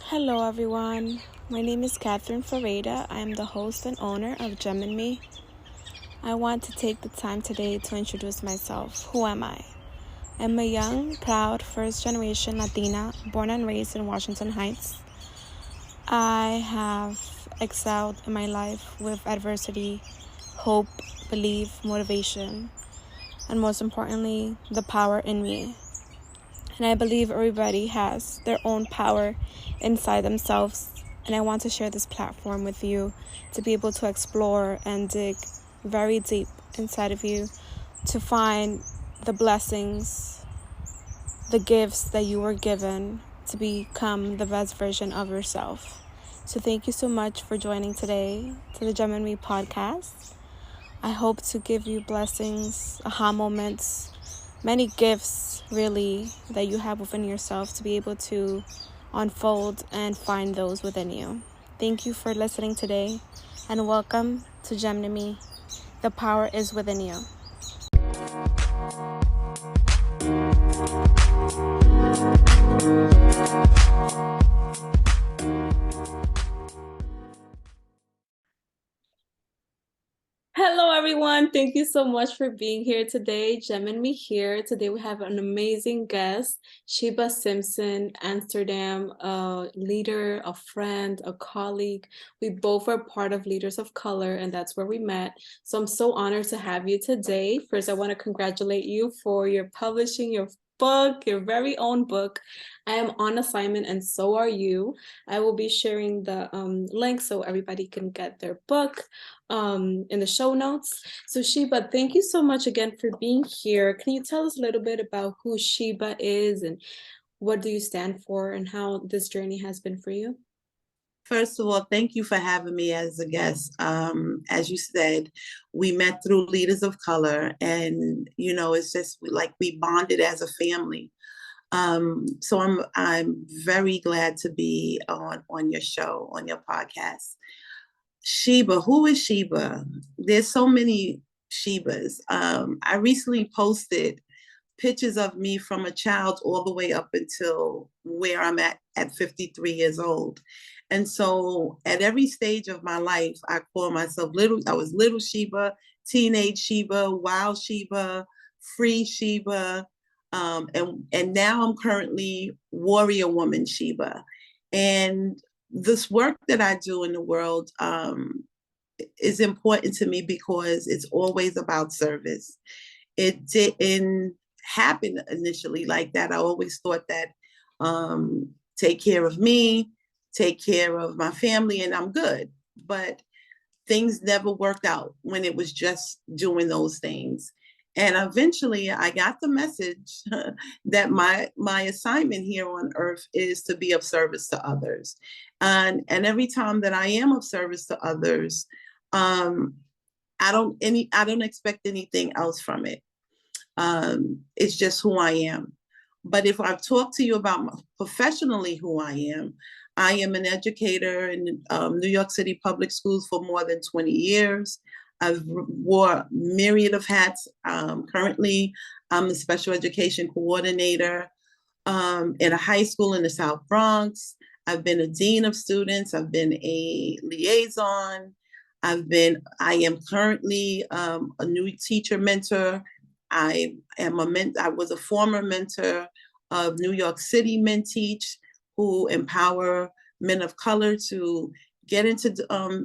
Hello everyone, my name is Catherine Ferreira. I am the host and owner of Gem and Me. I want to take the time today to introduce myself. Who am I? I'm a young, proud, first-generation Latina, born and raised in Washington Heights. I have excelled in my life with adversity, hope, belief, motivation, and most importantly, the power in me. And I believe everybody has their own power inside themselves. And I want to share this platform with you to be able to explore and dig very deep inside of you to find the blessings, the gifts that you were given to become the best version of yourself. So thank you so much for joining today to the Gem and Me podcast. I hope to give you blessings, aha moments, many gifts really that you have within yourself to be able to unfold and find those within you. Thank you for listening today and welcome to Gem and Me. The power is within you. Hello, everyone. Thank you so much for being here today. Gem and Me here. Today we have an amazing guest, Sheba Simpson-Amsterdam, a leader, a friend, a colleague. We both are part of Leaders of Color, and that's where we met. So I'm so honored to have you today. First, I want to congratulate you for your publishing your book, your very own book. I am on assignment and so are you. I will be sharing the link so everybody can get their book in the show notes. So Sheba, thank you so much again for being here. Can you tell us a little bit about who Sheba is and what do you stand for and how this journey has been for you? First of all, thank you for having me as a guest. As you said, we met through Leaders of Color, and it's just like we bonded as a family. So I'm very glad to be on your show, on your podcast. Sheba, who is Sheba? There's so many Shebas. I recently posted pictures of me from a child all the way up until where I'm at 53 years old. And so at every stage of my life, I call myself I was little Sheba, teenage Sheba, wild Sheba, free Sheba, and now I'm currently warrior woman Sheba. And this work that I do in the world is important to me because it's always about service. It didn't happen initially like that. I always thought that take care of me, take care of my family, and I'm good. But things never worked out when it was just doing those things. And eventually I got the message that my assignment here on earth is to be of service to others. And every time that I am of service to others, I don't expect anything else from it. It's just who I am. But if I've talked to you about professionally who I am an educator in New York City public schools for more than 20 years. I've wore myriad of hats. Currently, I'm the special education coordinator in a high school in the South Bronx. I've been a dean of students. I've been a liaison. I am currently a new teacher mentor. I was a former mentor of New York City Men Teach, who empower men of color to get into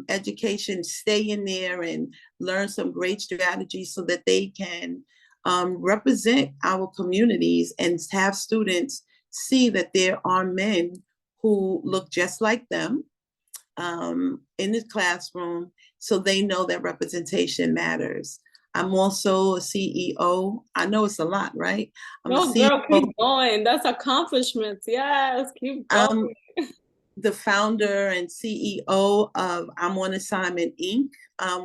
education, stay in there and learn some great strategies so that they can represent our communities and have students see that there are men who look just like them in the classroom, so they know that representation matters. I'm also a CEO. I know it's a lot, right? No, girl, keep going. That's accomplishments. Yes, keep going. The founder and CEO of I'm on Assignment Inc.,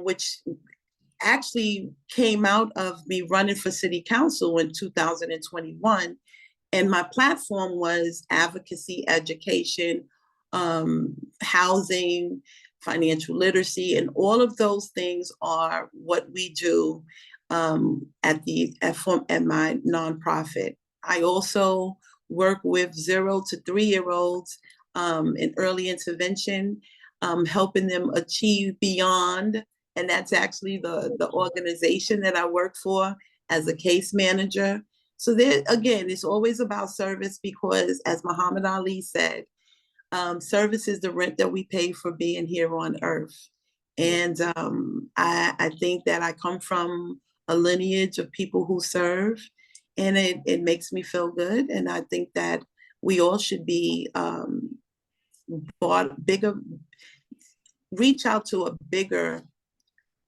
which actually came out of me running for city council in 2021. And my platform was advocacy, education, housing, financial literacy, and all of those things are what we do at my nonprofit. I also work with 0 to 3-year-olds in early intervention, helping them achieve beyond. And that's actually the organization that I work for as a case manager. So there, again, it's always about service because, as Muhammad Ali said, service is the rent that we pay for being here on earth. And I think that I come from a lineage of people who serve, and it makes me feel good. And I think that we all should be bigger, reach out to a bigger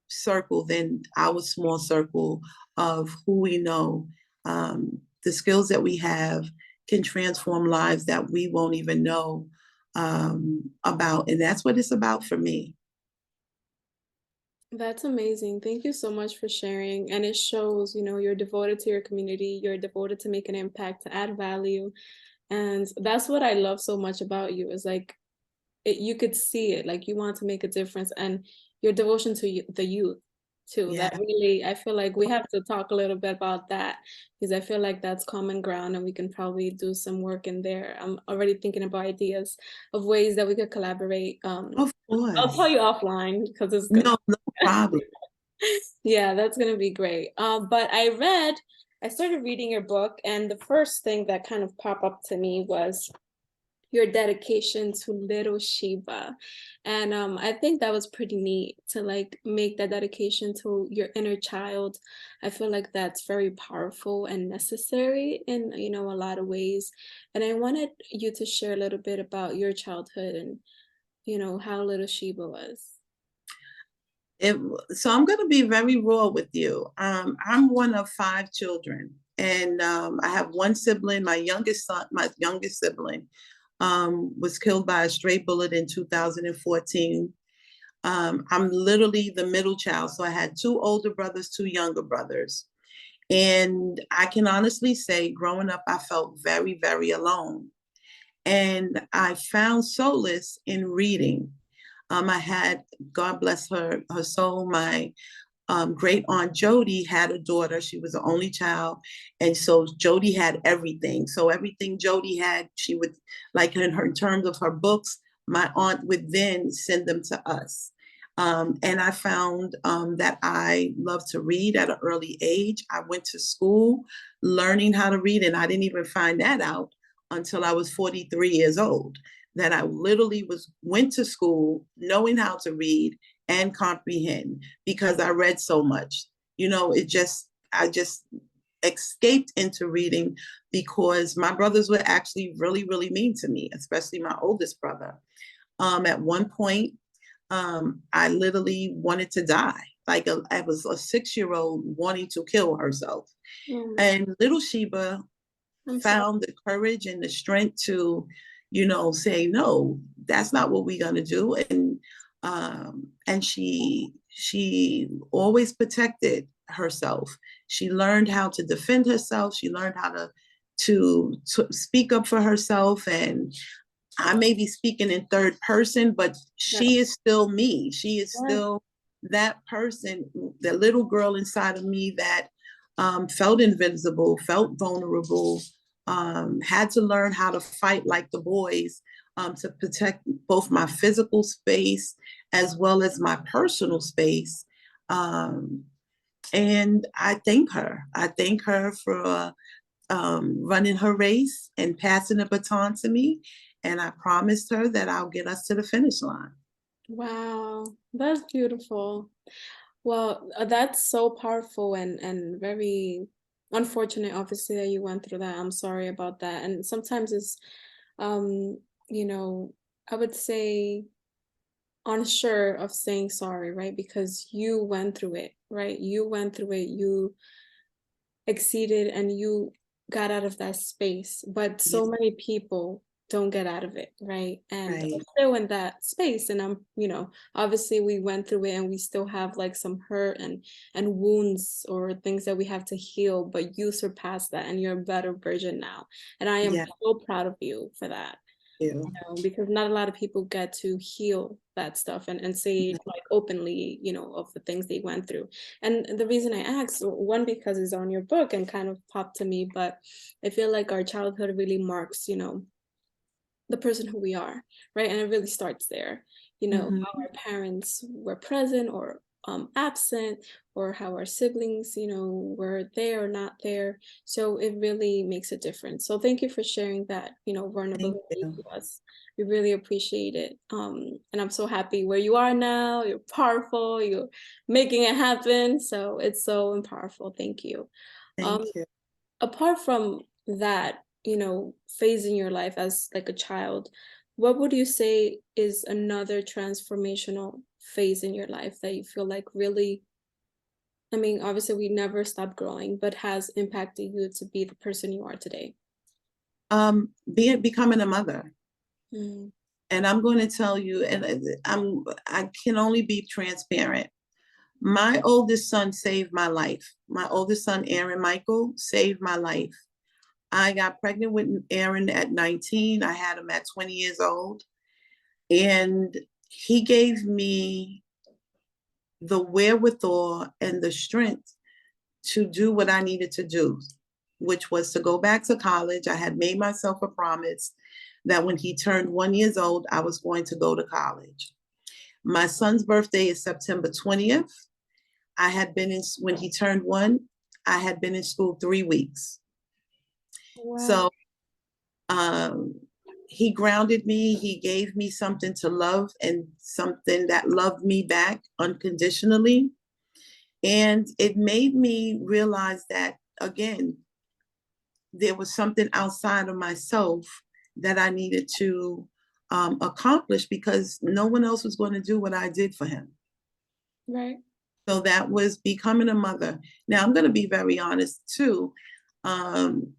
circle than our small circle of who we know. The skills that we have can transform lives that we won't even know about. And that's what it's about for me. That's amazing. Thank you so much for sharing. And it shows, you're devoted to your community, you're devoted to make an impact, to add value. And that's what I love so much about you is like you could see it, like you want to make a difference, and your devotion to the youth too. Yeah. That really, I feel like we have to talk a little bit about that because I feel like that's common ground and we can probably do some work in there. I'm already thinking about ideas of ways that we could collaborate. Of I'll tell course. you offline because it's good. No, no problem. Yeah, that's gonna be great. But I started reading your book, and the first thing that kind of popped up to me was your dedication to little Sheba. And I think that was pretty neat to like make that dedication to your inner child. I feel like that's very powerful and necessary in, a lot of ways. And I wanted you to share a little bit about your childhood and, how little Sheba was. It, so I'm going to be very raw with you. I'm one of 5 children, and I have one sibling. My youngest sibling, was killed by a stray bullet in 2014. I'm literally the middle child, so I had 2 older brothers, 2 younger brothers, and I can honestly say, growing up, I felt very, very alone, and I found solace in reading. I had, God bless her soul, my great aunt Jody had a daughter. She was the only child. And so Jody had everything. So everything Jody had, she would, like in terms of her books, my aunt would then send them to us. And I found that I love to read at an early age. I went to school learning how to read, and I didn't even find that out until I was 43 years old. That I literally went to school knowing how to read and comprehend because I read so much. I just escaped into reading because my brothers were actually really, really mean to me, especially my oldest brother. At one point, I literally wanted to die. I was a 6-year-old wanting to kill herself. Mm, And little Sheba I'm sorry. found the courage and the strength to, say, no, that's not what we're gonna do. And she always protected herself. She learned how to defend herself. She learned how to speak up for herself. And I may be speaking in third person, but Yeah. she is still me. She is Yeah. still that person, the little girl inside of me that felt invincible, felt vulnerable, had to learn how to fight like the boys, to protect both my physical space as well as my personal space. And I thank her. I thank her for running her race and passing the baton to me. And I promised her that I'll get us to the finish line. Wow, that's beautiful. Well, that's so powerful and very unfortunate, obviously, that you went through that. I'm sorry about that. And sometimes it's, um, you know, I would say unsure of saying sorry, right? Because you went through it, right? You went through it, you exceeded and you got out of that space. But Yeah, so many people don't get out of it, right? And I'm right. still in that space. And obviously we went through it and we still have like some hurt and wounds or things that we have to heal, but you surpassed that and you're a better version now. And I am Yeah. so proud of you for that. You. Because not a lot of people get to heal that stuff and say it like openly, of the things they went through. And the reason I asked, one, because it's on your book and kind of popped to me, but I feel like our childhood really marks, the person who we are, right? And it really starts there, Mm-hmm. how our parents were present or absent, or how our siblings, were there or not there. So it really makes a difference. So thank you for sharing that, Thank vulnerability you. to us. We really appreciate it. And I'm so happy where you are now. You're powerful. You're making it happen. So it's so powerful. Thank you. Thank Um, you. Apart from that, phase in your life as like a child, what would you say is another transformational phase in your life that you feel like really, I mean, obviously we never stop growing, but has impacted you to be the person you are today? Becoming a mother. Mm, And I'm going to tell you, and I can only be transparent. My oldest son saved my life. My oldest son, Aaron Michael, saved my life. I got pregnant with Aaron at 19. I had him at 20 years old. And he gave me the wherewithal and the strength to do what I needed to do, which was to go back to college. I had made myself a promise that when he turned 1 year old, I was going to go to college. My son's birthday is September 20th. When he turned one, I had been in school 3 weeks. wow. So um, he grounded me. He gave me something to love and something that loved me back unconditionally. And it made me realize that, again, there was something outside of myself that I needed to accomplish because no one else was going to do what I did for him. Right. So that was becoming a mother. Now, I'm going to be very honest too. Um,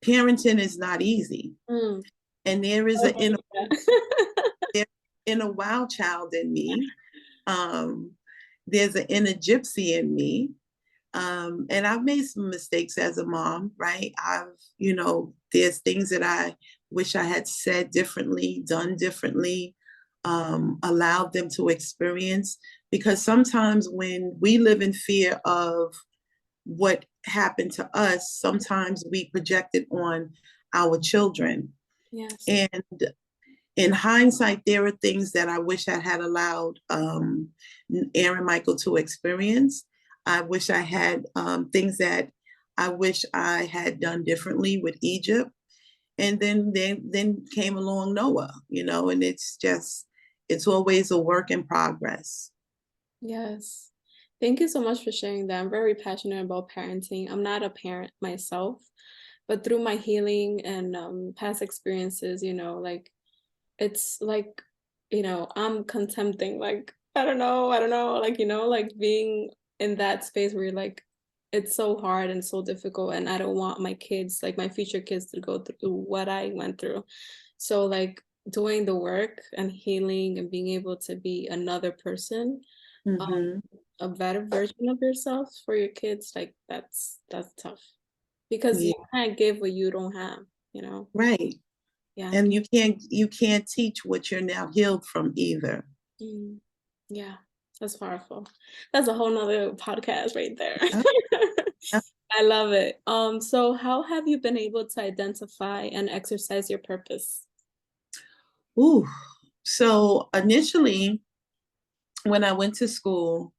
Parenting is not easy. Mm. And there is I an believe that. inner wild child in me. Um, there's an inner gypsy in me. And I've made some mistakes as a mom, right? There's things that I wish I had said differently, done differently, allowed them to experience. Because sometimes when we live in fear of what happened to us, sometimes we project it on our children. Yes. And in hindsight, there are things that I wish I had allowed Aaron Michael to experience. I wish I had things that I wish I had done differently with Egypt. And then came along Noah, and it's always a work in progress. Yes. Thank you so much for sharing that. I'm very passionate about parenting. I'm not a parent myself, but through my healing and past experiences, like it's like, I'm contempting, like, I don't know, like, like being in that space where you're like, it's so hard and so difficult, and I don't want my kids, like my future kids, to go through what I went through. So like doing the work and healing and being able to be another person, Mm-hmm. a better version of yourself for your kids, like that's tough because you Yeah, can't give what you don't have, you know? right. Yeah. And you can't teach what you're now healed from either. Mm. Yeah, that's powerful. That's a whole nother podcast right there. Uh, uh, I love it. So how have you been able to identify and exercise your purpose? Ooh. So initially, when I went to school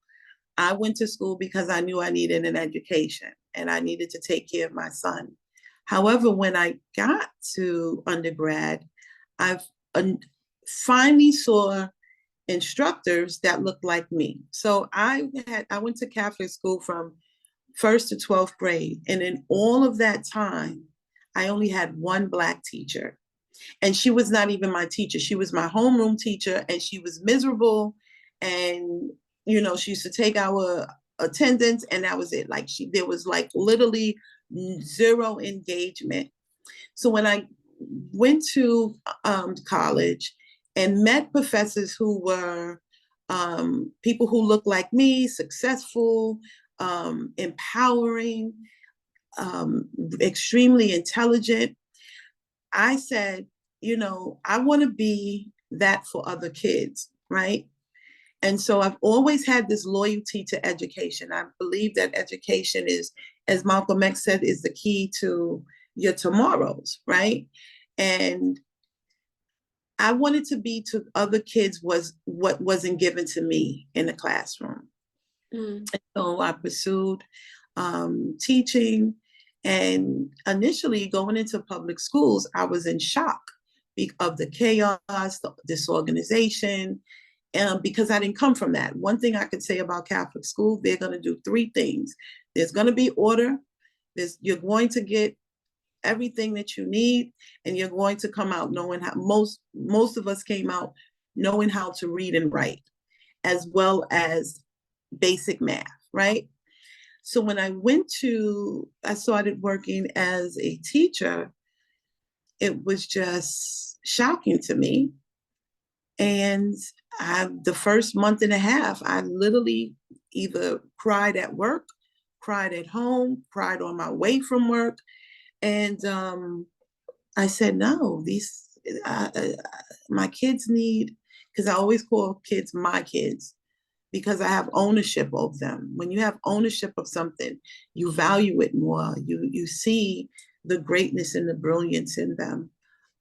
because I knew I needed an education and I needed to take care of my son. However, when I got to undergrad, I've finally saw instructors that looked like me. So I went to Catholic school from first to 12th grade. And in all of that time, I only had one Black teacher. And she was not even my teacher. She was my homeroom teacher, and she was miserable. And, she used to take our attendance, and that was it. Like there was like literally zero engagement. So when I went to college and met professors who were people who looked like me, successful, empowering, extremely intelligent, I said, I want to be that for other kids, right? And so I've always had this loyalty to education. I believe that education is, as Malcolm X said, is the key to your tomorrows, right? And I wanted to be to other kids was what wasn't given to me in the classroom. Mm. So I pursued teaching. And initially going into public schools, I was in shock of the chaos, the disorganization, because I didn't come from that. One thing I could say about Catholic school, they're going to do three things. There's going to be order. You're going to get everything that you need, and you're going to come out knowing how. Most of us came out knowing how to read and write, as well as basic math, right? So when I started working as a teacher, it was just shocking to me. And the first month and a half, I literally either cried at work, cried at home, cried on my way from work. And I said, no, my kids need, because I always call kids my kids, because I have ownership of them. When you have ownership of something, you value it more. You see the greatness and the brilliance in them.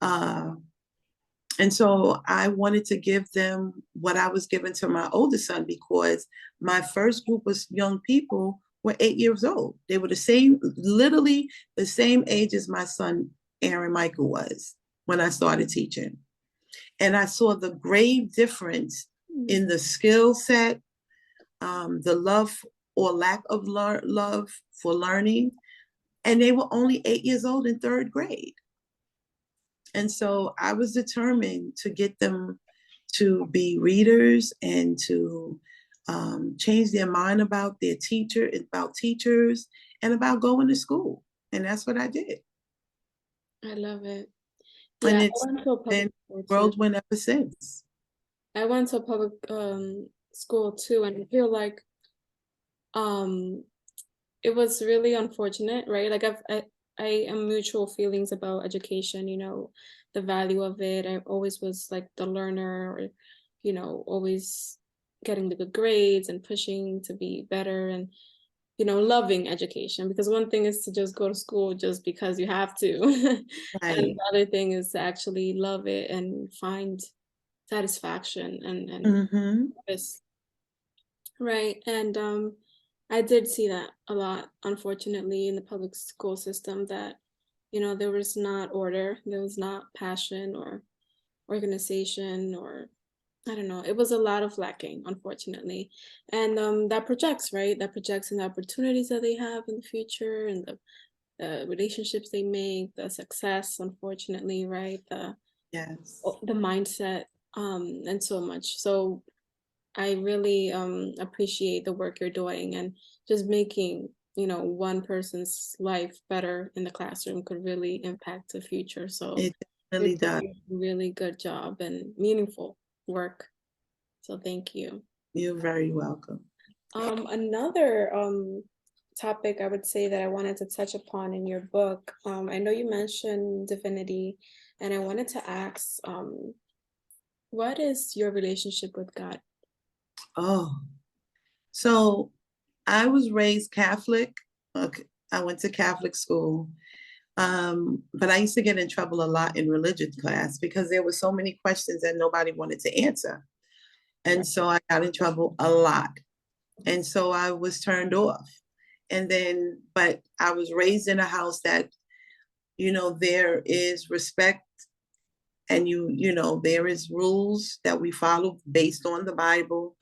And so I wanted to give them what I was given to my oldest son, because my first group of young people were 8 years old. They were literally the same age as my son, Aaron Michael, was when I started teaching. And I saw the grave difference in the skill set, the love or lack of love for learning. And they were only 8 years old in third grade. And so I was determined to get them to be readers and to change their mind about teachers, and about going to school. And that's what I did. I love it. And Yeah, I it's went to a been public school too. whirlwind ever since. I went to a public school too, and I feel like um it was really unfortunate, right? Like I am mutual feelings about education, the value of it. I always was like the learner, or always getting the good grades and pushing to be better, and loving education, because one thing is to just go to school just because you have to. And Right. the other thing is to actually love it and find satisfaction and Mm-hmm. purpose. Right. And I did see that a lot, unfortunately, in the public school system, that, there was not order, there was not passion or organization, or I don't know. It was a lot of lacking, unfortunately. And that projects, right? That projects in the opportunities that they have in the future, and the relationships they make, the success, unfortunately, right? Yes. The mindset, and so much. So I really appreciate the work you're doing, and just making, one person's life better in the classroom could really impact the future. So It you're definitely does. doing a really good job and meaningful work. So thank you. You're very welcome. Another topic I would say that I wanted to touch upon in your book, I know you mentioned divinity, and I wanted to ask, what is your relationship with God? Oh, so I was raised Catholic. Okay, I went to Catholic school. But I used to get in trouble a lot in religion class because there were so many questions that nobody wanted to answer. And so I got in trouble a lot. And so I was turned off. But I was raised in a house that, there is respect, and there is rules that we follow based on the Bible.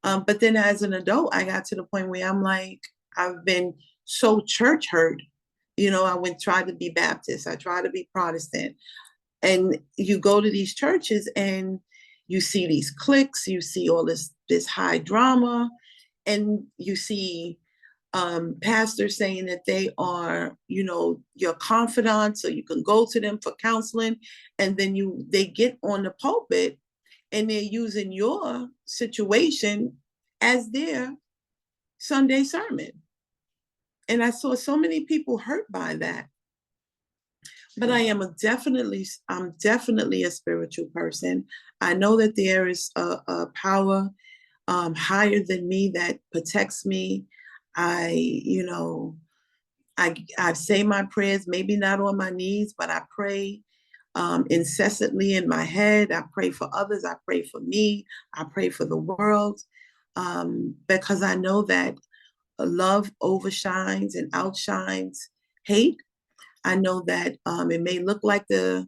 But then as an adult, I got to the point where I'm like, I've been so church hurt. I tried to be Baptist, I tried to be Protestant. And you go to these churches and you see these cliques, you see all this high drama, and you see pastors saying that they are, your confidants, so you can go to them for counseling. And then they get on the pulpit and they're using your situation as their Sunday sermon. And I saw so many people hurt by that. But I'm definitely a spiritual person. I know that there is a power higher than me that protects me. I, you know, I say my prayers, maybe not on my knees, but I pray incessantly in my head. I pray for others. I pray for me. I pray for the world, because I know that love overshines and outshines hate. I know that it may look like the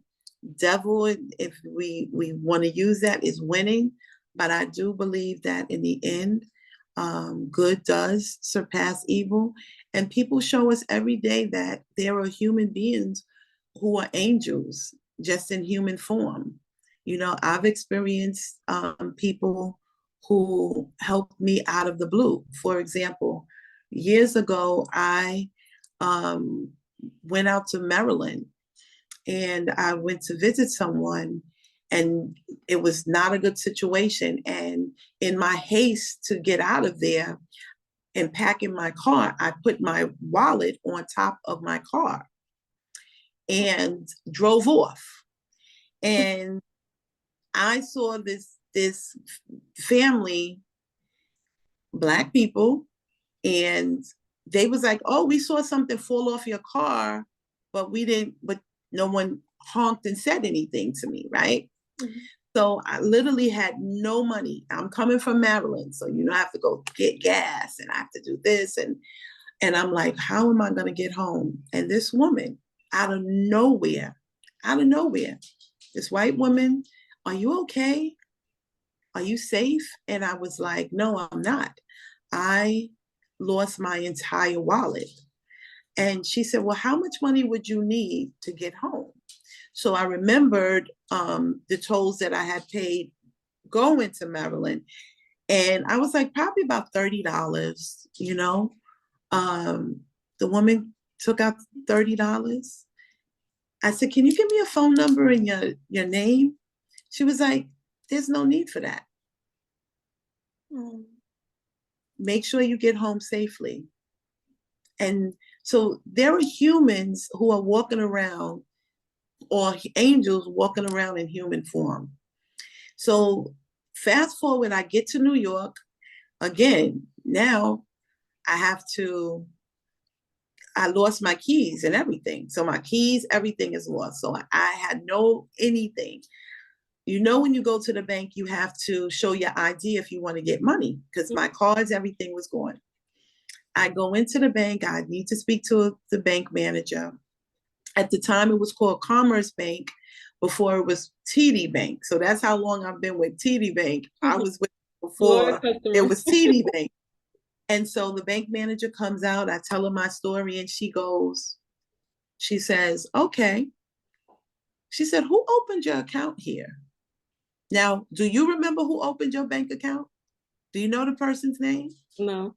devil, if we want to use that, is winning, but I do believe that in the end, good does surpass evil. And people show us every day that there are human beings who are angels just in human form. You know, I've experienced people who helped me out of the blue. For example, years ago, I went out to Maryland and I went to visit someone, and it was not a good situation. And in my haste to get out of there and pack in my car, I put my wallet on top of my car and drove off. And I saw this family, Black people, and they was like, "Oh, we saw something fall off your car, but we didn't, but no one honked and said anything to me," right? Mm-hmm. So I literally had no money. I'm coming from Maryland, so I have to go get gas and I have to do this, and I'm like, how am I going to get home? And this woman, out of nowhere, this white woman, "Are you okay? Are you safe?" And I was like, "No, I'm not. I lost my entire wallet." And she said, "Well, how much money would you need to get home?" So I remembered the tolls that I had paid going to Maryland. And I was like, probably about $30, the woman took out $30. I said, "Can you give me a phone number and your name?" She was like, "There's no need for that. Make sure you get home safely." And so there are humans who are walking around, or angels walking around in human form. So fast forward, I get to New York. Again, now I lost my keys and everything. So my keys, everything is lost. So I had no anything. When you go to the bank, you have to show your ID if you want to get money, because my cards, everything was gone. I go into the bank. I need to speak to the bank manager. At the time, it was called Commerce Bank before it was TD Bank. So that's how long I've been with TD Bank. I was with before it was TD Bank. And so the bank manager comes out. I tell her my story, and she says, "Okay." She said, "Who opened your account here? Now, do you remember who opened your bank account? Do you know the person's name?" No.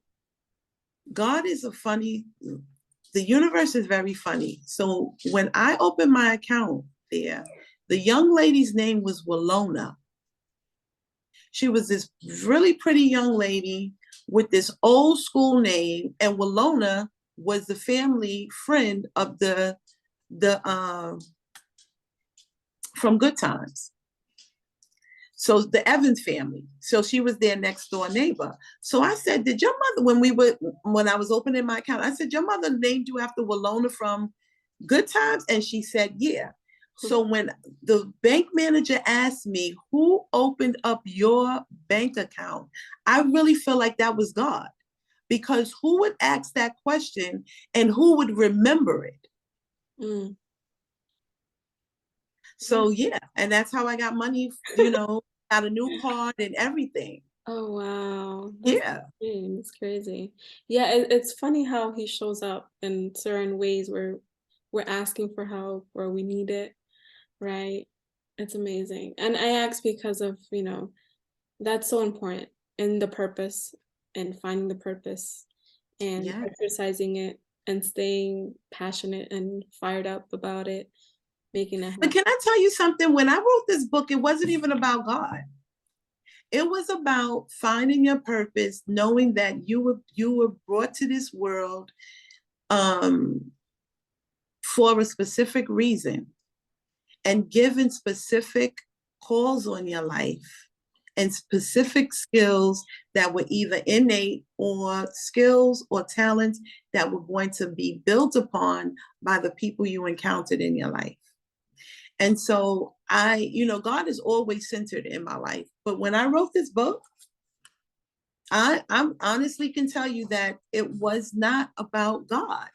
God is the universe is very funny. So when I opened my account there, the young lady's name was Walona. She was this really pretty young lady with this old school name, and Walona was the family friend of the from Good Times. So the Evans family. So she was their next door neighbor. So I said, "Did your mother," when I was opening my account, I said, "Your mother named you after Walona from Good Times?" And she said, "Yeah." So when the bank manager asked me, "Who opened up your bank account?" I really feel like that was God, because who would ask that question and who would remember it? Mm. So yeah, and that's how I got money, got a new card and everything. Oh, wow. That's crazy. Yeah, it's funny how he shows up in certain ways where we're asking for help or we need it, right? It's amazing. And I ask because of, that's so important in the purpose and finding the purpose and exercising it and staying passionate and fired up about it, making it happen. But can I tell you something? When I wrote this book, it wasn't even about God. It was about finding your purpose, knowing that you were brought to this world for a specific reason, and given specific calls on your life and specific skills that were either innate or skills or talents that were going to be built upon by the people you encountered in your life. And so God is always centered in my life. But when I wrote this book, I'm honestly can tell you that it was not about God.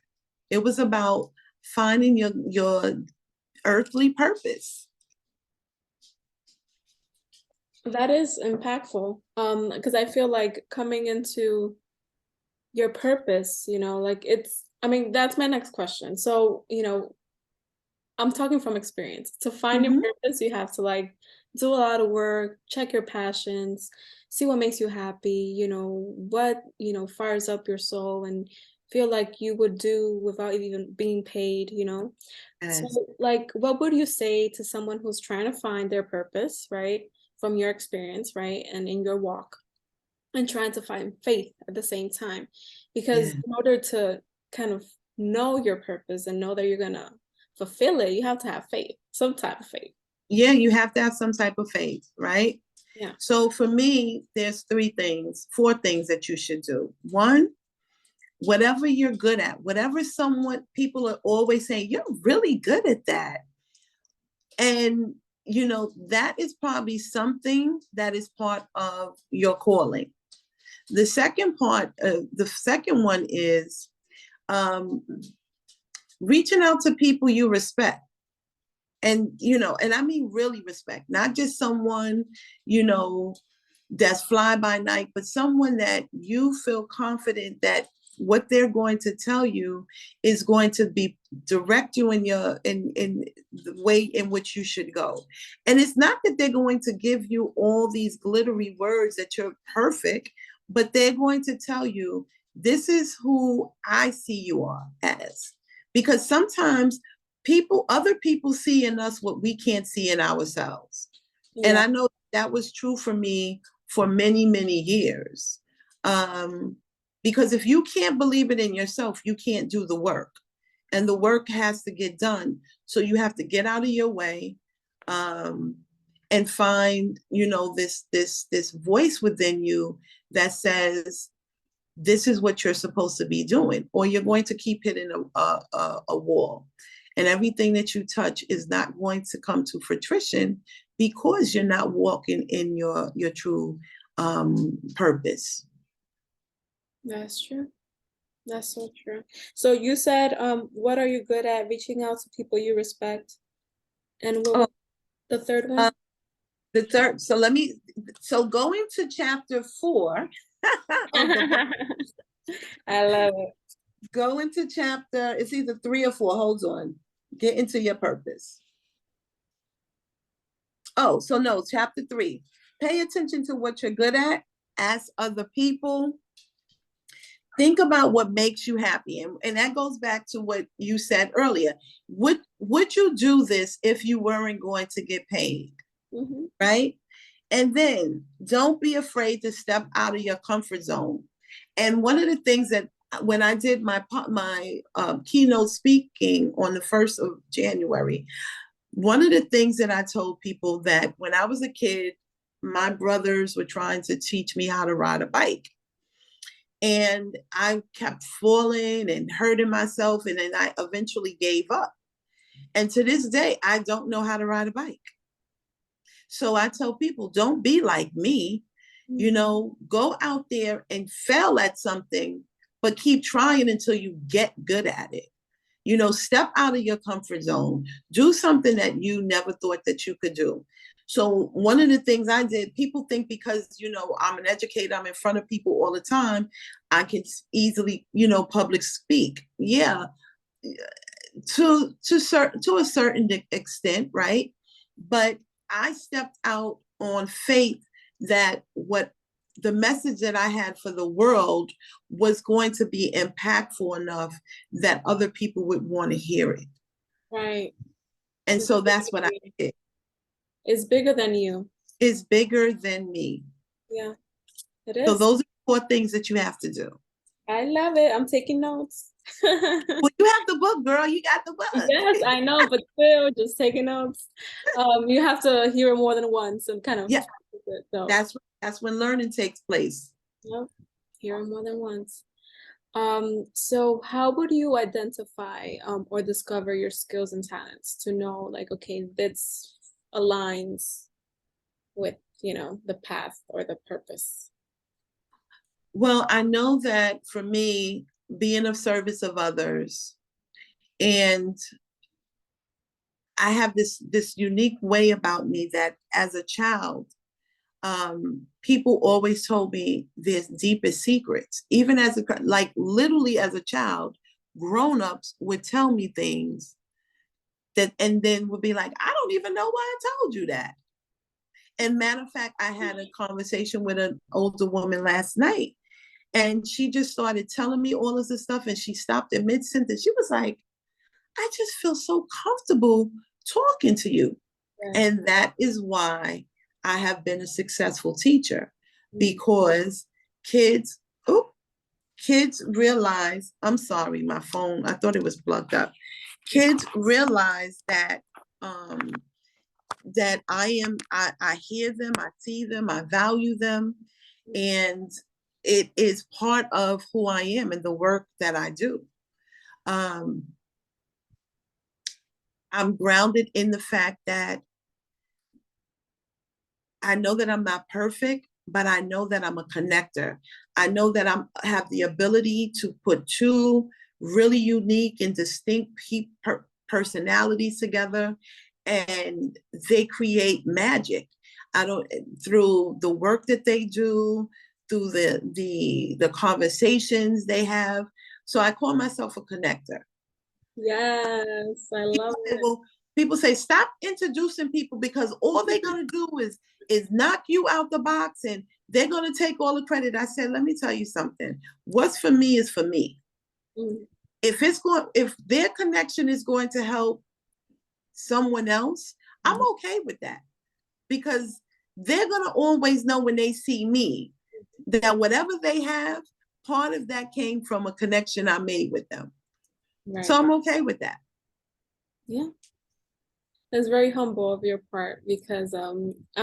It was about finding your earthly purpose. That is impactful. Because I feel like coming into your purpose, like that's my next question. So, I'm talking from experience. To find your purpose, you have to like do a lot of work, check your passions, see what makes you happy, what, fires up your soul and feel like you would do without even being paid. So Yes. like what would you say to someone who's trying to find their purpose, right? From your experience, right? And in your walk and trying to find faith at the same time. Because Yeah. in order to kind of know your purpose and know that you're gonna fulfill it, you have to have faith, some type of faith. Yeah, you have to have some type of faith, right? Yeah. So for me, there's four things that you should do. One, whatever you're good at, whatever people are always saying, you're really good at that. And that is probably something that is part of your calling. The second one is reaching out to people you respect. And I mean really respect, not just someone that's fly by night, but someone that you feel confident that what they're going to tell you is going to be direct you in the way in which you should go. And it's not that they're going to give you all these glittery words that you're perfect, but they're going to tell you, this is who I see you are as. Because sometimes other people see in us what we can't see in ourselves. Yeah. And I know that was true for me for many, many years. Because if you can't believe it in yourself, you can't do the work. And the work has to get done. So you have to get out of your way and find, this voice within you that says, this is what you're supposed to be doing, or you're going to keep hitting a wall. And everything that you touch is not going to come to fruition because you're not walking in your true purpose. That's true. That's so true. So you said, what are you good at? Reaching out to people you respect. And what was the third one? So going to chapter 4 of the book. I love it. Go into chapter, it's either 3 or 4, hold on. Get into your purpose. Oh, so no, chapter 3. Pay attention to what you're good at. Ask other people. Think about what makes you happy. And that goes back to what you said earlier. Would you do this if you weren't going to get paid? Mm-hmm. Right? And then don't be afraid to step out of your comfort zone. And one of the things that when I did my keynote speaking on the 1st of January, one of the things that I told people that when I was a kid, my brothers were trying to teach me how to ride a bike. And I kept falling and hurting myself. And then I eventually gave up. And to this day, I don't know how to ride a bike. So I tell people, don't be like me, go out there and fail at something, but keep trying until you get good at it. Step out of your comfort zone, do something that you never thought that you could do. So one of the things I did, people think because, I'm an educator, I'm in front of people all the time, I can easily, public speak. Yeah, to a certain extent, right? But I stepped out on faith that what the message that I had for the world was going to be impactful enough that other people would want to hear it. Right. And so that's what I did. It's bigger than you. It's bigger than me. Yeah, it is. So those are 4 things that you have to do. I love it. I'm taking notes. Well, you have the book, girl. You got the book. Yes, I know, but still just taking notes. You have to hear it more than once and kind of it, so. That's when learning takes place. Yep. Hear it more than once. So how would you identify or discover your skills and talents to know like, okay, this aligns with, the path or the purpose? Well, I know that for me, being of service of others, and I have this unique way about me that as a child, people always told me there's deepest secrets. Even as like literally as a child, grown-ups would tell me things that, and then would be like, I don't even know why I told you that. And matter of fact, I had a conversation with an older woman last night, and she just started telling me all of this stuff, and she stopped in mid-sentence. She was like, I just feel so comfortable talking to you. Yeah. And that is why I have been a successful teacher, because kids, oh, kids realize, I'm sorry, my phone, I thought it was plugged up. Kids realize that I hear them, I see them, I value them, and it is part of who I am and the work that I do. Um, I'm grounded in the fact that I know that I'm not perfect, but I know that I'm a connector. I know that have the ability to put two really unique and distinct personalities together, and they create magic. I don't Through the work that they do, through the conversations they have. So I call myself a connector. Yes, I love it. Well, people say stop introducing people because all they're gonna do is knock you out the box and they're gonna take all the credit. I said, let me tell you something. What's for me is for me. Mm. If their connection is going to help someone else, I'm okay with that, because they're gonna always know when they see me that whatever they have, part of that came from a connection I made with them. Right. So I'm okay with that. Yeah. It's very humble of your part because I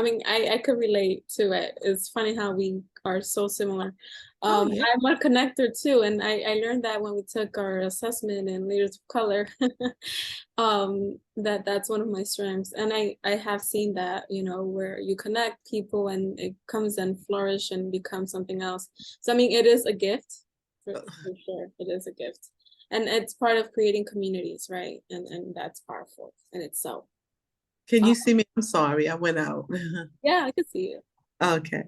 mean I could relate to it. It's funny how we are so similar. Oh yeah. I'm a connector too, and I learned that when we took our assessment in leaders of color. That's one of my strengths, and I have seen that, where you connect people and it comes and flourish and becomes something else. So I mean it is a gift for sure. It is a gift. And it's part of creating communities, right? And that's powerful in itself. Can Uh, you see me? I'm sorry, I went out. yeah, I can see you. Okay.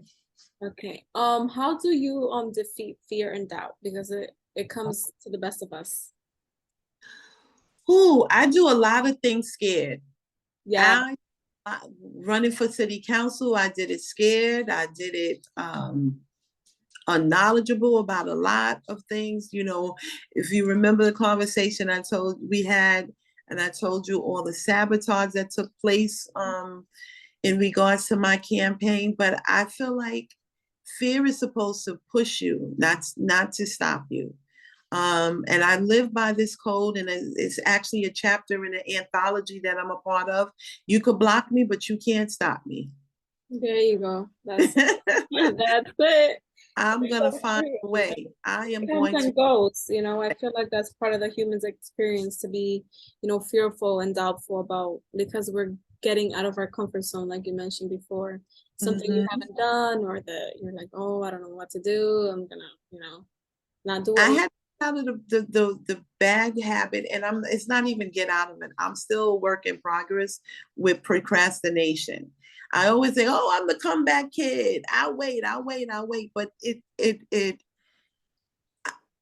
Okay. How do you defeat fear and doubt? Because it comes to the best of us. Ooh, I do a lot of things scared. Yeah. I Running for city council, I did it scared. I did it unknowledgeable about a lot of things. If you remember the conversation we had, and I told you all the sabotage that took place in regards to my campaign. But I feel like fear is supposed to push you, not to stop you. And I live by this code, and it's actually a chapter in an anthology that I'm a part of. You could block me, but you can't stop me. There you go. That's that's it. I'm That's gonna so find true. a way. I am Comes going to. and goes. I feel like that's part of the human's experience to be, fearful and doubtful about because we're getting out of our comfort zone, like you mentioned before. Something you Mhm. haven't done, or that you're like, oh, I don't know what to do. I'm gonna, not do I it. had to get out of the bad habit, and it's not even get out of it. I'm still a work in progress with procrastination. I always say, "Oh, I'm the comeback kid. I'll wait, I'll wait, I'll wait." But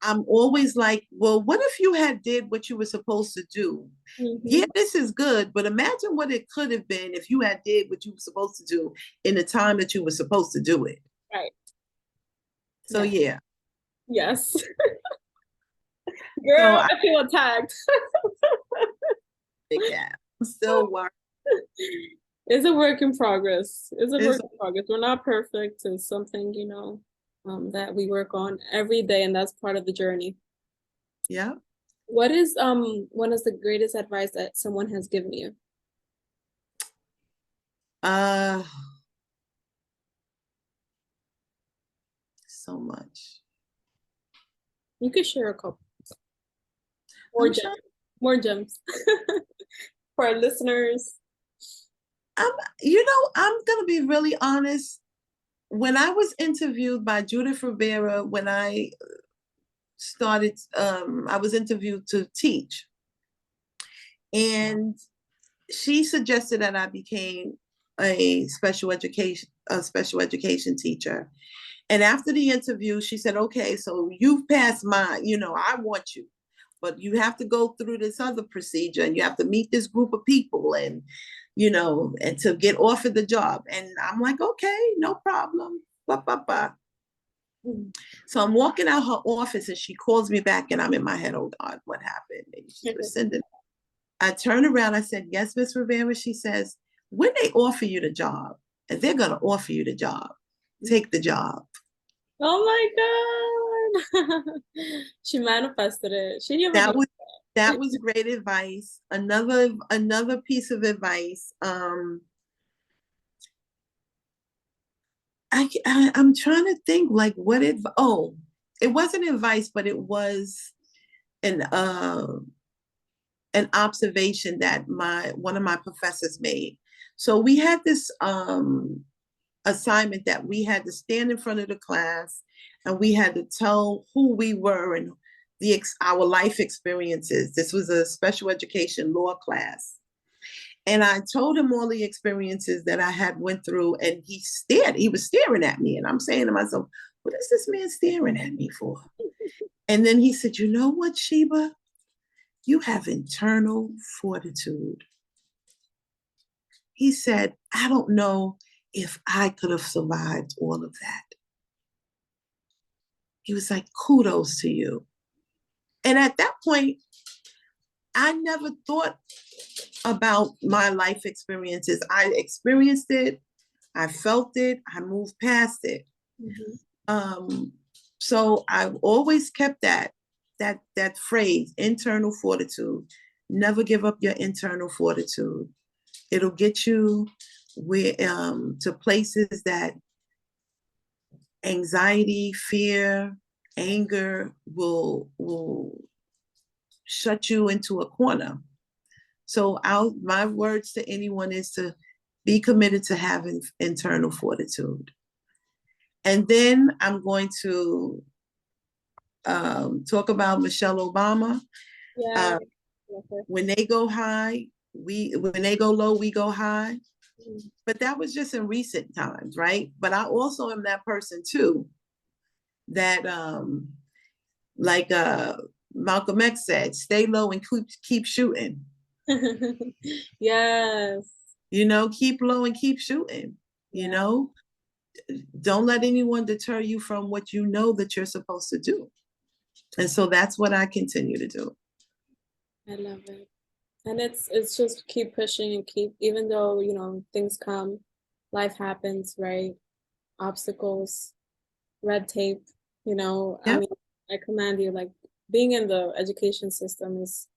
I'm always like, well, what if you had did what you were supposed to do? Yeah, Mm-hmm. this is good, but imagine what it could have been if you had did what you were supposed to do in the time that you were supposed to do it. Right. So Yeah. yeah. Yes. So Girl, I I feel attacked. think that I'm still working. It's a work in progress. It's a It's, work in progress. We're not perfect. It's something, that we work on every day, and that's part of the journey. yeah. What is one of the greatest advice that someone has given you? Uh, so much. You could share a couple. I'm trying. More gems for our listeners. I'm, I'm gonna be really honest. When I was interviewed by Judith Rivera, when I started, I was interviewed to teach, and she suggested that I became a special education teacher. And after the interview, she said, "Okay, so you've passed my, I want you, but you have to go through this other procedure, and you have to meet this group of people, and and to get offered the job." And I'm like, "Okay, no problem." Bah, bah, bah. So I'm walking out her office, and she calls me back, and I'm in my head, "Oh God, what happened?" Maybe she's rescinded. I turn around, I said, "Yes, Miss Rivera." She says, "When they offer you the job, and they're going to offer you the job, take the job." Oh my God. She manifested it. She never That knew was that. that was great advice. Another piece of advice. I'm trying to think like what it. Oh, it wasn't advice, but it was an an observation that my one of my professors made. So we had this assignment that we had to stand in front of the class, and we had to tell who we were and our life experiences. This was a special education law class. And I told him all the experiences that I had went through, and he was staring at me, and I'm saying to myself, "What is this man staring at me for?" And then he said, "You know what, Sheba? You have internal fortitude." He said, "I don't know if I could have survived all of that." He was like, "Kudos to you." And at that point, I never thought about my life experiences. I experienced it, I felt it, I moved past it. Mm-hmm. So I've always kept that phrase, internal fortitude. Never give up your internal fortitude. It'll get you to places that anxiety, fear, anger will shut you into a corner. So my words to anyone is to be committed to having internal fortitude. And then I'm going to talk about Michelle Obama. Yeah. When they go high, when they go low, we go high. But that was just in recent times, right? But I also am that person too, that like Malcolm X said, "Stay low and keep shooting." Yes. Keep low and keep shooting. Don't let anyone deter you from what you know that you're supposed to do. And so that's what I continue to do. I love it. And it's just keep pushing and keep, even though, things come, life happens, right? Obstacles, red tape, Yep. I mean, I commend you, like being in the education system is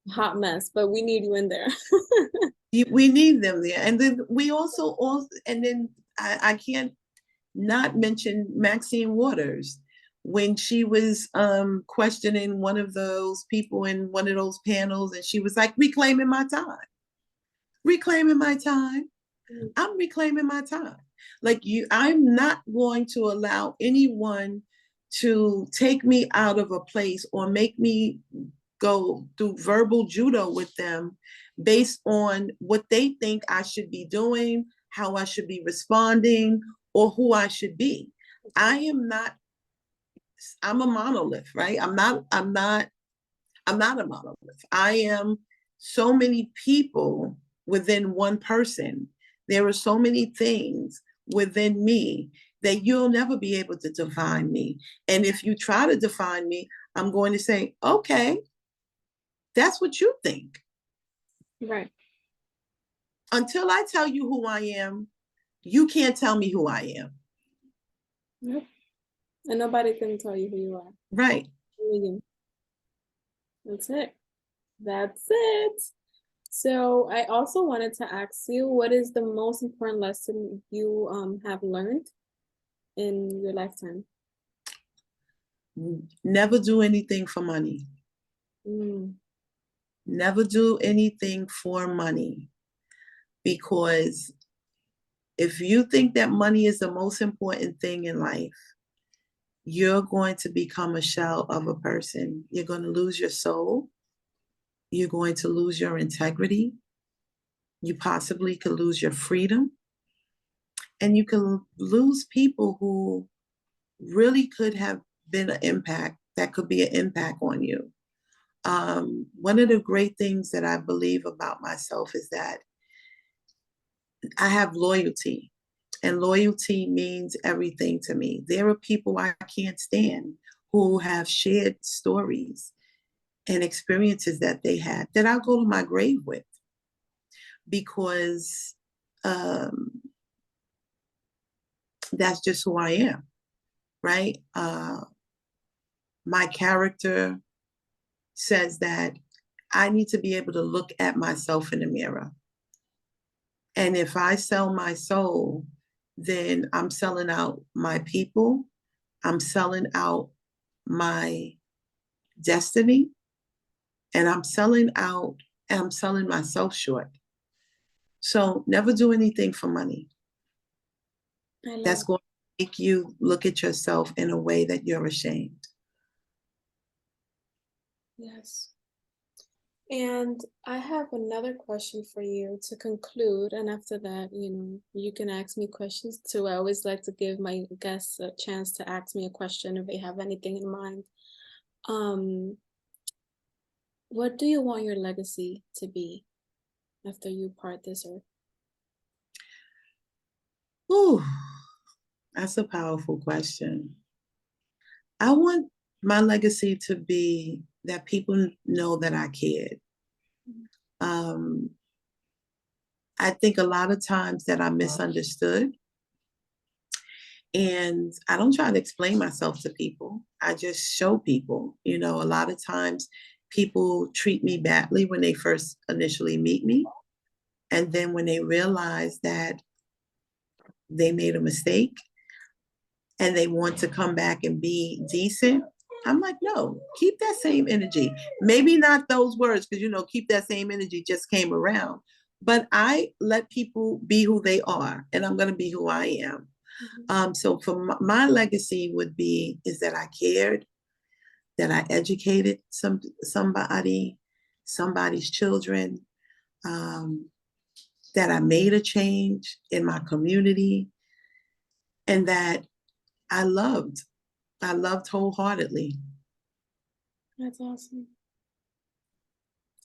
a hot mess, but we need you in there. We need them there. And then we also and then I can't not mention Maxine Waters when she was questioning one of those people in one of those panels, and she was like, reclaiming my time. I'm reclaiming my time. Like I'm not going to allow anyone to take me out of a place or make me go through verbal judo with them based on what they think I should be doing, how I should be responding, or who I should be. I'm a monolith, right? I'm not a monolith. I am so many people within one person. There are so many things within me that you'll never be able to define me. And if you try to define me, I'm going to say, "Okay, that's what you think." Right. Until I tell you who I am, you can't tell me who I am. Yep. And nobody can tell you who you are. Right. That's it. That's it. So I also wanted to ask you, what is the most important lesson you have learned in your lifetime? Never do anything for money. Mm. Never do anything for money, because if you think that money is the most important thing in life, you're going to become a shell of a person. You're going to lose your soul. You're going to lose your integrity. You possibly could lose your freedom. And you can lose people who really could have been an impact, that could be an impact on you. One of the great things that I believe about myself is that I have loyalty, and loyalty means everything to me. There are people I can't stand who have shared stories and experiences that they had that I'll go to my grave with, because that's just who I am, right? My character says that I need to be able to look at myself in the mirror. And if I sell my soul, then I'm selling out my people, I'm selling out my destiny, and I'm selling myself short. So never do anything for money. That's going to make you look at yourself in a way that you're ashamed. Yes. And I have another question for you to conclude. And after that, you can ask me questions too. I always like to give my guests a chance to ask me a question if they have anything in mind. What do you want your legacy to be after you part this earth? Ooh, that's a powerful question. I want my legacy to be that people know that I cared. I think a lot of times that I'm misunderstood, and I don't try to explain myself to people. I just show people. A lot of times people treat me badly when they first initially meet me. And then when they realize that they made a mistake and they want to come back and be decent, I'm like, no, keep that same energy. Maybe not those words, because, keep that same energy just came around. But I let people be who they are, and I'm going to be who I am. So for my legacy is that I cared, that I educated somebody's children, that I made a change in my community, and that I loved wholeheartedly. That's awesome.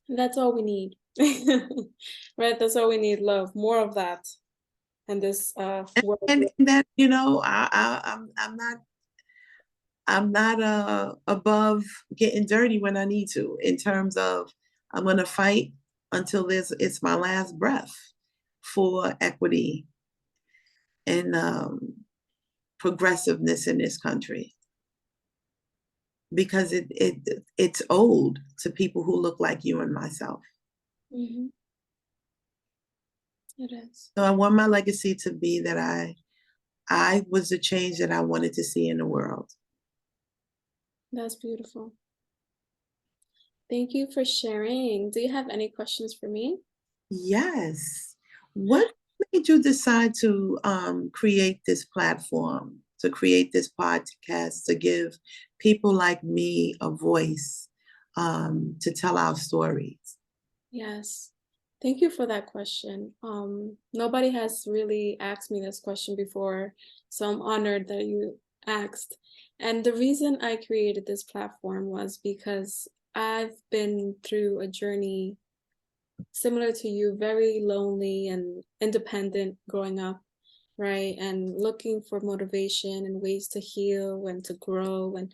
That's all we need. Right? That's all we need, love. More of that. And this world. And that, I'm not above getting dirty when I need to, in terms of I'm going to fight until it's my last breath for equity and progressiveness in this country, because it's owed to people who look like you and myself. Mm-hmm. It is. So I want my legacy to be that I was the change that I wanted to see in the world. That's beautiful. Thank you for sharing. Do you have any questions for me? Yes. What made you decide to create this platform, to create this podcast, to give people like me a voice, to tell our stories? Yes. Thank you for that question. Nobody has really asked me this question before, so I'm honored that you asked. And the reason I created this platform was because I've been through a journey similar to you, very lonely and independent growing up, right? And looking for motivation and ways to heal and to grow. And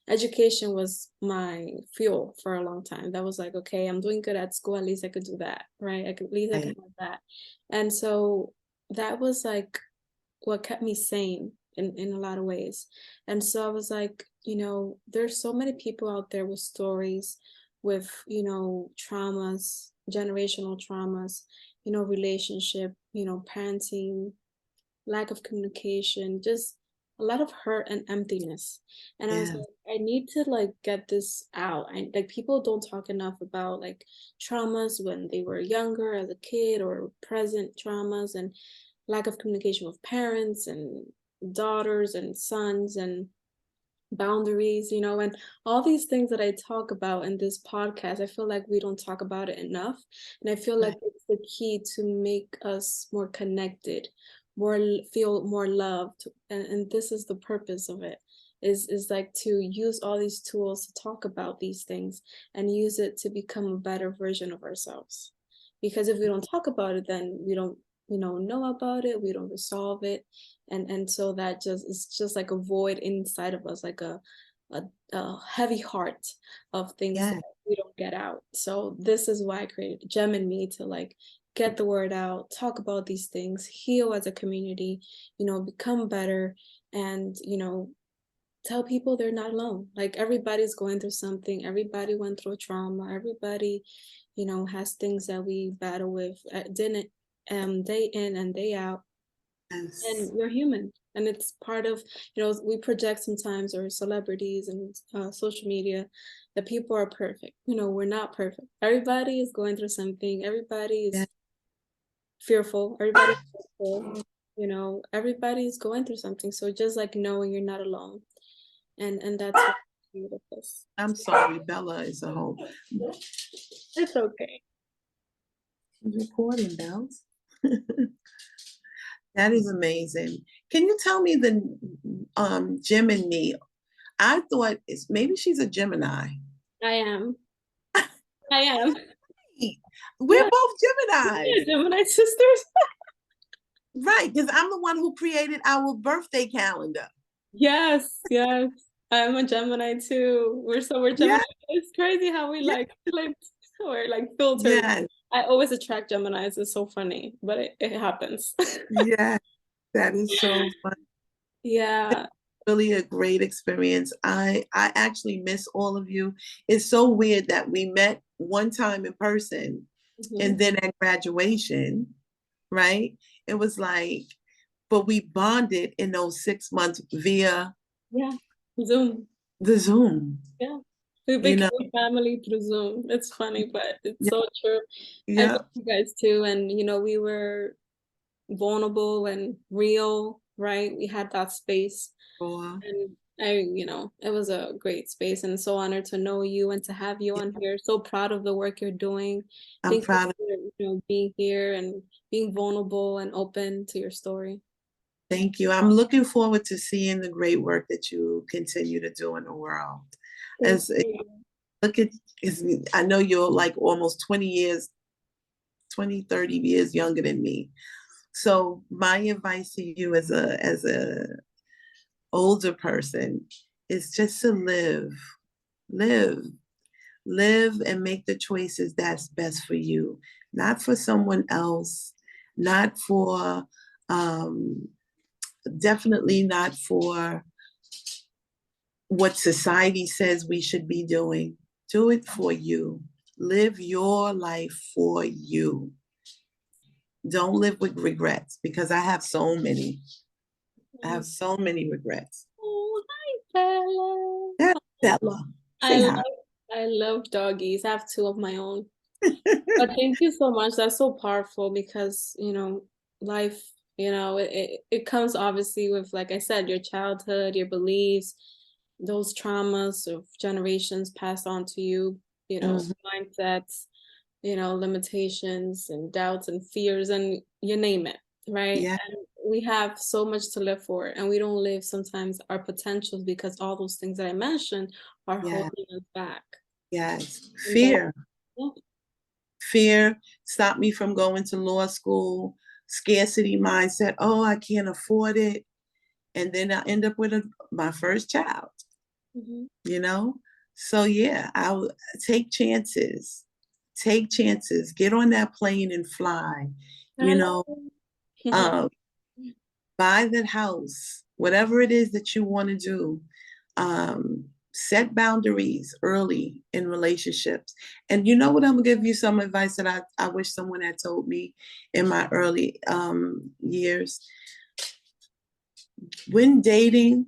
education was my fuel for a long time. That was like, okay, I'm doing good at school, at least I could do that, right? At least I could have that. And so that was like what kept me sane in a lot of ways. And so I was like, there's so many people out there with stories, with, traumas, generational traumas, relationship, parenting, lack of communication, just a lot of hurt and emptiness. And I was Yeah. like, I need to like get this out. Like people don't talk enough about like traumas when they were younger as a kid, or present traumas, and lack of communication with parents and daughters and sons, and boundaries, and all these things that I talk about in this podcast. I feel like we don't talk about it enough. And I feel like Right. it's the key to make us more connected, feel more loved. And this is the purpose of it. Is like to use all these tools to talk about these things and use it to become a better version of ourselves. Because if we don't talk about it, then we don't know about it, we don't resolve it, and so that just is just like a void inside of us, like a heavy heart of things that Yeah. we don't get out. So this is why I created Gem and Me, to like get the word out, talk about these things, heal as a community, become better, and tell people they're not alone. Like everybody's going through something, everybody went through trauma, everybody has things that we battle with, didn't day in and day out. And Yes. we're human, and it's part of, we project sometimes, or celebrities and social media, that people are perfect. We're not perfect. Everybody is going through something, everybody Yeah. is fearful, everybody's fearful, everybody's going through something. So just like knowing you're not alone, and that's what I do with this. I'm sorry, Bella is a whole. It's okay. She's recording, Bells. That is amazing. Can you tell me the Jim and me? I thought maybe she's a Gemini. I am. I am. We're Yeah, both Geminis. Gemini sisters. Right, because I'm the one who created our birthday calendar. Yes, yes. I'm a Gemini too. We're Yeah, Gemini. It's crazy how we yeah, like clicked, or like filtered. yeah, I always attract Geminis. It's so funny, but it happens. yeah. That is so fun. Yeah. Really a great experience. I actually miss all of you. It's so weird that we met one time in person and Mhm. then at graduation, right? It was like, but we bonded in those 6 months via Yeah. Zoom. the Zoom, Yeah. We you became know? family through Zoom. It's funny, but it's Yeah, so true. I yeah. miss you guys too. And we were vulnerable and real, right? We had that space. Or, And it was a great space, and so honored to know you and to have you yeah, on here. So proud of the work you're doing. I'm Thank you proud of. for, being here and being vulnerable and open to your story. Thank you. I'm looking forward to seeing the great work that you continue to do in the world. Thank As you. look at, I know you're like almost 20 years, 20, 30 years younger than me. So my advice to you as a older person is just to live, live and make the choices that's best for you, not for someone else, not for um, definitely not for what society says we should be doing. Do it for you. Live your life for you. Don't live with regrets, because I have so many. I have so many regrets. Oh, hi, Bella. That's Bella. I Say love hi. I love doggies. I have two of my own. But thank you so much. That's so powerful, because, life, it comes obviously with, like I said, your childhood, your beliefs, those traumas of generations passed on to you, Mhm. mindsets, limitations and doubts and fears, and you name it, right? Yeah, And we have so much to live for, and we don't live sometimes our potentials, because all those things that I mentioned are yeah, holding us back. yes. And that, Fear. yeah. Fear stopped me from going to law school. Scarcity mindset. Oh, I can't afford it. And then I end up with my first child, Mhm. you know? So yeah, I'll take chances. Take chances. Get on that plane and fly. You know, Hello. um, buy that house, whatever it is that you want to do. Set boundaries early in relationships. And you know what? I'm gonna give you some advice that I wish someone had told me in my early years. when dating,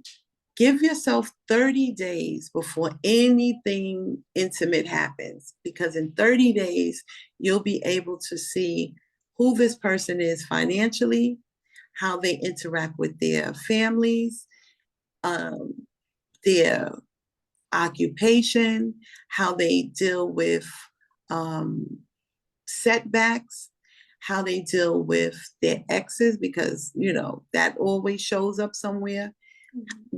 give yourself 30 days before anything intimate happens, because in 30 days, you'll be able to see who this person is financially, how they interact with their families, um, their occupation, how they deal with um, setbacks, how they deal with their exes, because that always shows up somewhere.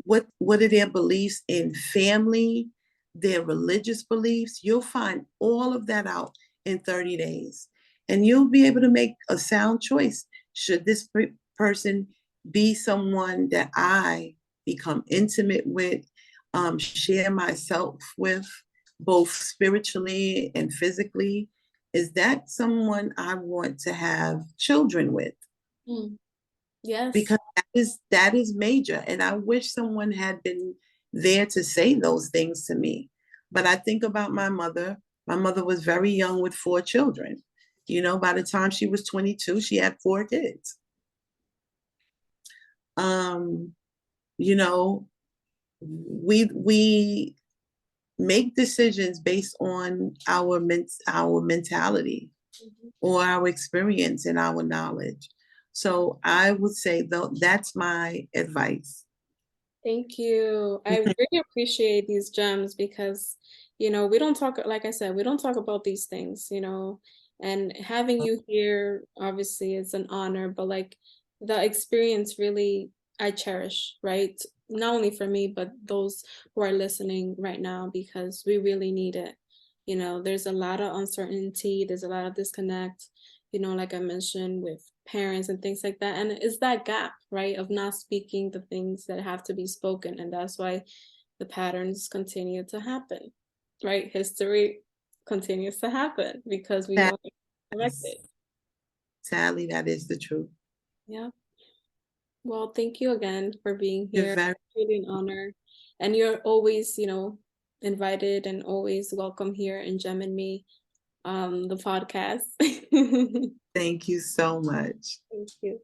What are their beliefs in family, their religious beliefs? You'll find all of that out in 30 days, and you'll be able to make a sound choice. Should this person be someone that I become intimate with, share myself with, both spiritually and physically? Is that someone I want to have children with? Yes. Because that is major. And I wish someone had been there to say those things to me. But I think about my mother. My mother was very young with 4 children. By the time she was 22, she had 4 kids. You know, we make decisions based on our mentality or our experience and our knowledge. So I would say, though, that's my advice. Thank you. I really appreciate these gems because, we don't talk, like I said, we don't talk about these things, and having you here, obviously, it's an honor, but like the experience really, I cherish, right? Not only for me, but those who are listening right now, because we really need it. There's a lot of uncertainty, there's a lot of disconnect, like I mentioned with parents and things like that. And it's that gap, right, of not speaking the things that have to be spoken. And that's why the patterns continue to happen, right? History continues to happen because we don't correct it. Sadly, that is the truth. Yeah. Well, thank you again for being here. You're very It's really an honor. And you're always, invited and always welcome here in Gem and Me, the podcast. Thank you so much. Thank you.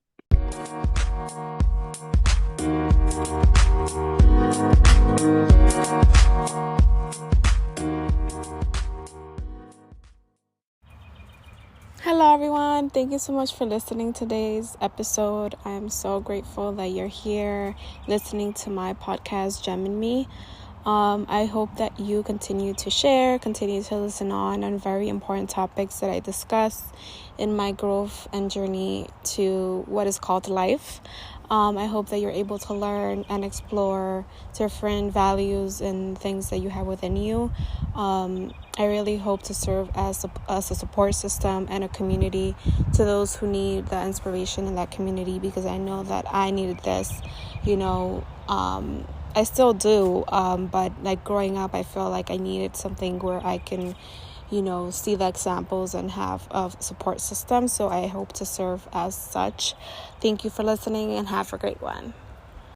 Hello, everyone. Thank you so much for listening to today's episode. I am so grateful that you're here listening to my podcast, Gem and Me. I hope that you continue to share, continue to listen on very important topics that I discuss in my growth and journey to what is called life. I hope that you're able to learn and explore different values and things that you have within you. I really hope to serve as a support system and a community to those who need the inspiration in that community, because I know that I needed this, I still do, but like growing up, I felt like I needed something where I can, see the examples and have a support system. So I hope to serve as such. Thank you for listening and have a great one.